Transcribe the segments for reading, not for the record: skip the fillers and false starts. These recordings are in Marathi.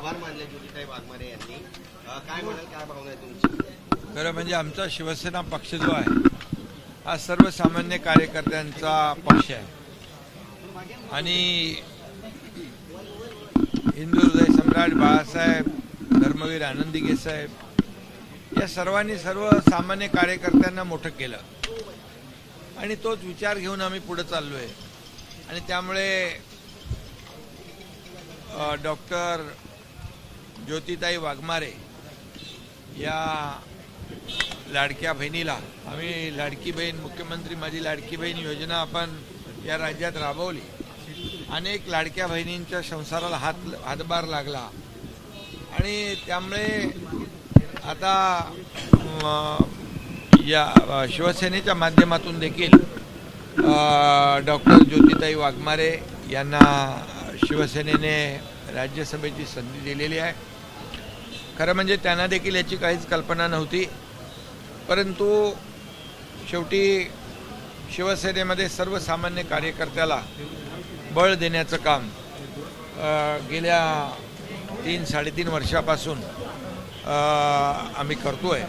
आभार मानले ज्योतिताई वाघमारे यांनी. काय म्हणाल, काय भावना आहे तुमची? खरं म्हणजे आमचा शिवसेना पक्ष जो आहे हा सर्वसामान्य कार्यकर्त्यांचा पक्ष आहे आणि हिंदू हृदय सम्राट बाळासाहेब, धर्मवीर आनंदी साहेब या सर्वांनी सर्वसामान्य कार्यकर्त्यांना मोठं केलं आणि तोच विचार घेऊन आम्ही पुढे चाललोय. आणि त्यामुळे डॉक्टर ज्योतिताई वाघमारे या लाडक्या बहिणीला आम्ही लाडकी बहीण, मुख्यमंत्री माझी लाडकी बहीण योजना आपण या राज्यात राबवली. अनेक लाडक्या बहिणींच्या संसाराला हातभार लागला आणि त्यामुळे आता या शिवसेनेच्या माध्यमातून देखील डॉक्टर ज्योतिताई वाघमारे यांना शिवसेनेने राज्यसभेची संधी दिलेली आहे. खरं म्हणजे त्यांना देखील याची काहीच कल्पना नव्हती, परंतु शेवटी शिवसेनेमध्ये सर्वसामान्य कार्यकर्त्याला बळ देण्याचं काम गेल्या 3-3.5 वर्षापासून आम्ही करतोय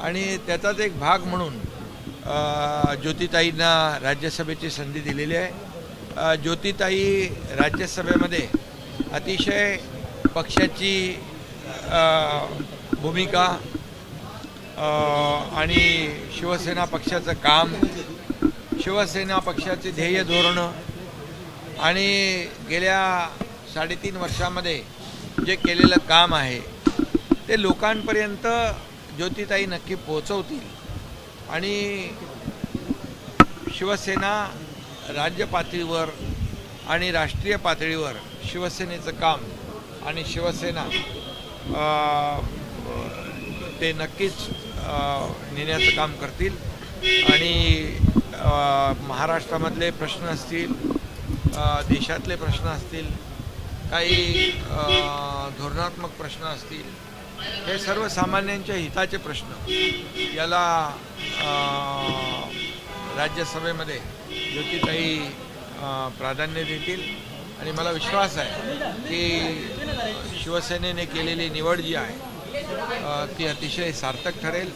आणि त्याचाच एक भाग म्हणून ज्योतिताईंना राज्यसभेची संधी दिलेली आहे. ज्योतिताई राज्यसभेमध्ये अतिशय पक्षाची भूमिका आणि शिवसेना पक्षाचं काम, शिवसेना पक्षाचे ध्येय धोरणं आणि गेल्या 3.5 वर्षामध्ये जे केलेलं काम आहे ते लोकांपर्यंत ज्योतिताई नक्की पोहोचवतील आणि शिवसेना राज्य पातळीवर आणि राष्ट्रीय पातळीवर शिवसेनेचं काम आणि शिवसेना ते नक्कीच नेण्याचं काम करतील. आणि महाराष्ट्रामधले प्रश्न असतील, देशातले प्रश्न असतील, काही धोरणात्मक प्रश्न असतील, हे सर्वसामान्यांच्या हिताचे प्रश्न याला राज्यसभेमध्ये ज्योतिताई प्राधान्य देतील. आणि मला विश्वास आहे की शिवसेनेने केलेली निवड जी आहे ती अतिशय सार्थक ठरेल.